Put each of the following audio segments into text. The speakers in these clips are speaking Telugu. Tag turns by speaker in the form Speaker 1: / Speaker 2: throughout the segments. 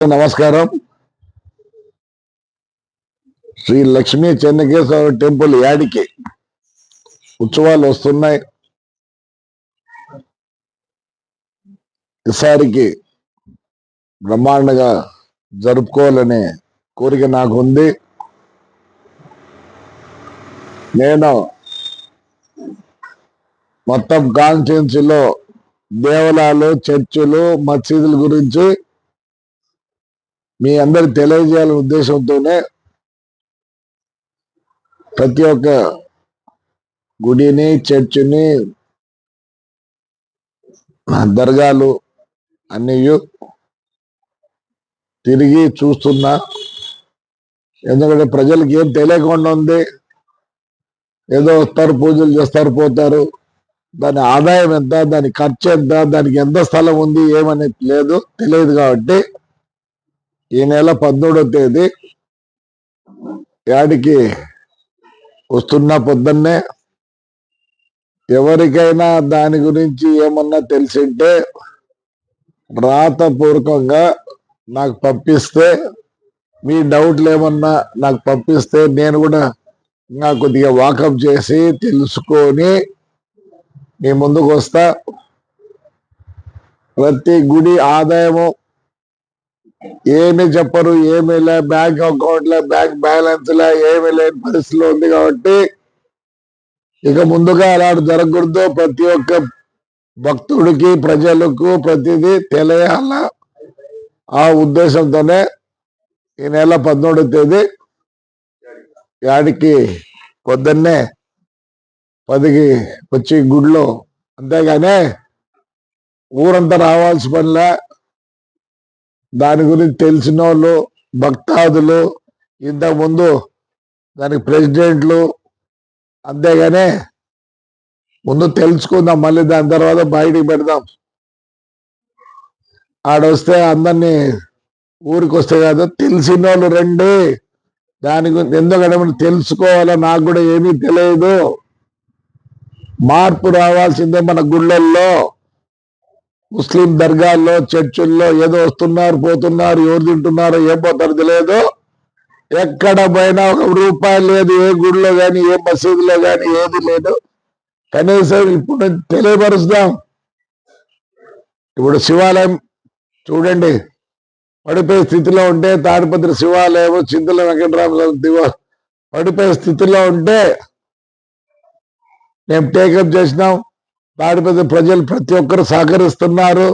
Speaker 1: నమస్కారం. శ్రీ లక్ష్మీ చెన్నకేశ్వర టెంపుల్ యాడికి ఉత్సవాలు వస్తున్నాయి. ఈసారికి బ్రహ్మాండంగా జరుపుకోవాలనే కోరిక నాకు ఉంది. నేను మొత్తం కాన్స్టిట్యున్సీలో దేవాలయాలు, చర్చిలు, మసీదుల గురించి మీ అందరికి తెలియజేయాలనే ఉద్దేశంతోనే ప్రతి ఒక్క గుడిని, చర్చిని, దర్గాలు అన్నీ తిరిగి చూస్తున్నా. ఎందుకంటే ప్రజలకు ఏం తెలియకుండా ఉంది. ఏదో వస్తారు, పూజలు చేస్తారు, పోతారు. దాని ఆదాయం ఎంత, దాని ఖర్చు ఎంత, దానికి ఎంత స్థలం ఉంది ఏమనేది తెలియదు. కాబట్టి ఈ నెల 18వ తేదీ యాడికి వస్తున్నా. పొద్దున్నే ఎవరికైనా దాని గురించి ఏమన్నా తెలిసింటే రాతపూర్వకంగా నాకు పంపిస్తే, మీ డౌట్లు ఏమన్నా నాకు పంపిస్తే నేను కూడా ఇంకా కొద్దిగా వాకప్ చేసి తెలుసుకొని మీ ముందుకు వస్తా. ప్రతి గుడి ఆదాయము ఏమి చెప్పరు, ఏమి లే, బ్యాంక్ అకౌంట్ లే, బ్యాంక్ బ్యాలెన్స్ లే, ఏమి లేని పరిస్థితిలో ఉంది. కాబట్టి ఇక ముందుగా అలాంటి జరగకూడదు. ప్రతి ఒక్క భక్తుడికి, ప్రజలకు ప్రతిదీ తెలియాల. ఆ ఉద్దేశంతోనే ఈ నెల 18వ తేదీ యాడికి పొద్దున్నే 10కి వచ్చి గుడిలో, అంతేగానే ఊరంతా రావాల్సి పనిలే. దాని గురించి తెలిసిన వాళ్ళు, భక్తాదులు, ఇంతకుముందు దానికి ప్రెసిడెంట్లు, అంతేగానే ముందు తెలుసుకుందాం, మళ్ళీ దాని తర్వాత బయటికి పెడదాం. ఆడొస్తే అందరినీ ఊరికి వస్తే కాదు, తెలిసిన వాళ్ళు రండి. దాని గురించి ఎందుకంటే మనం తెలుసుకోవాలా. నాకు కూడా ఏమీ తెలియదు. మార్పు రావాల్సిందే. మన గుళ్ళల్లో, ముస్లిం దర్గాల్లో, చర్చిల్లో ఏదో వస్తున్నారు, పోతున్నారు, ఎవరు తింటున్నారో ఏం పోతారో తెలియదు. ఎక్కడ పోయినా ₹1 లేదు. ఏ గుడిలో కానీ, ఏ మసీదులో కానీ ఏది లేదు. కనీసం ఇప్పుడు తెలియపరుస్తాం. ఇప్పుడు శివాలయం చూడండి, పడిపోయే స్థితిలో ఉంటే, తాడిపత్రి శివాలయం, చింతల వెంకటరామ పడిపోయే స్థితిలో ఉంటే మేము టేకప్ చేసినాం. తాడిపత్రి ప్రజలు ప్రతి ఒక్కరు సహకరిస్తున్నారు.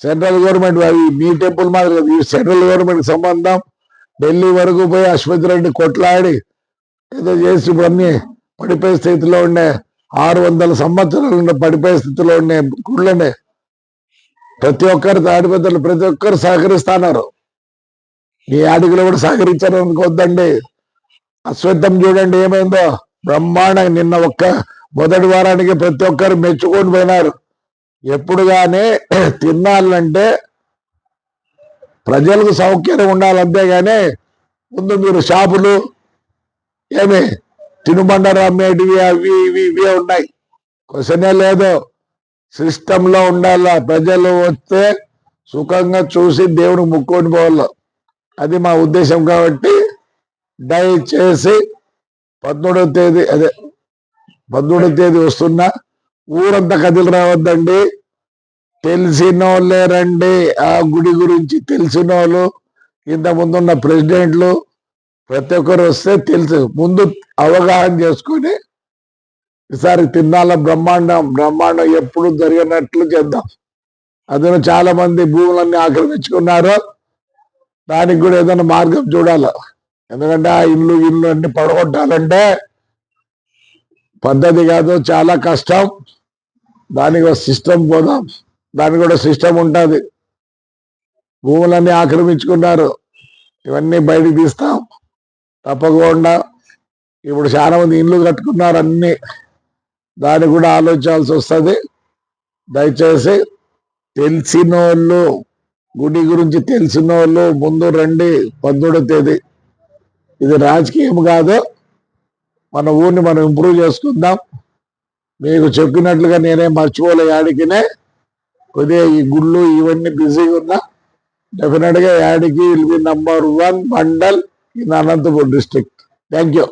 Speaker 1: సెంట్రల్ గవర్నమెంట్, మీ టెంపుల్ మాదిరి సెంట్రల్ గవర్నమెంట్ సంబంధం. ఢిల్లీ వరకు పోయి అశ్వత్ రెడ్డి కొట్లాడి ఏదో చేసి ఇవన్నీ పడిపోయే స్థితిలో ఉండే 600 సంవత్సరాలు ఉండే పడిపోయే స్థితిలో ఉండే గుళ్ళనే ప్రతి ఒక్కరు, తాడిపత్రులు ప్రతి ఒక్కరు సహకరిస్తున్నారు. మీ ఆడికలో కూడా సహకరించారు అనుకోద్దండి. అశ్వత్థం చూడండి ఏమైందో, బ్రహ్మాండంగా. నిన్న మొదటి వారానికి ప్రతి ఒక్కరు మెచ్చుకొని పోయినారు. ఎప్పుడు కానీ తినాలంటే ప్రజలకు సౌకర్యం ఉండాలి, అంతేగాని ముందు మీరు షాపులు ఏమి తినుబండారు అమ్మేటివి అవి ఇవి ఉన్నాయి. క్వశ్చనే లేదు. సిస్టంలో ఉండాల. ప్రజలు వస్తే సుఖంగా చూసి దేవుడికి ముక్కొని పోవాలి. అది మా ఉద్దేశం. కాబట్టి దయచేసి 18వ తేదీ వస్తున్నా. ఊరంతా కదిలి రావద్దండి. తెలిసిన వాళ్ళే రండి. ఆ గుడి గురించి తెలిసిన వాళ్ళు, ఇంత ముందున్న ప్రెసిడెంట్లు ప్రతి ఒక్కరు వస్తే ముందు అవగాహన చేసుకొని ఈసారి తిన్నాల బ్రహ్మాండం ఎప్పుడు జరిగినట్లు చేద్దాం. అందులో చాలా మంది భూములన్నీ ఆక్రమించుకున్నారు. దానికి కూడా ఏదైనా మార్గం చూడాలి. ఎందుకంటే ఆ ఇల్లు అన్ని పడగొట్టాలంటే పద్ధతి కాదు, చాలా కష్టం. దానికి ఒక సిస్టమ్ పోదాం. దానికి కూడా సిస్టమ్ ఉంటుంది. భూములన్నీ ఆక్రమించుకున్నారు. ఇవన్నీ బయటికి తీస్తాం తప్పకుండా. ఇప్పుడు చాలా మంది ఇల్లు కట్టుకున్నారు అన్ని. దాన్ని కూడా ఆలోచించాల్సి వస్తుంది. దయచేసి తెలిసిన వాళ్ళు, గుడి గురించి తెలిసిన వాళ్ళు ముందు రండి. 18వ తేదీ. ఇది రాజకీయం కాదు. మన ఊరిని మనం ఇంప్రూవ్ చేసుకుందాం. మీకు చెప్పినట్లుగా నేనేం మర్చిపోలే. యాడికినే కొద్దిగా ఈ గుళ్ళు ఇవన్నీ బిజీగా ఉన్నా. డెఫినెట్ గా యాడికి will be #1 mandal in Anantapur district. Thank you.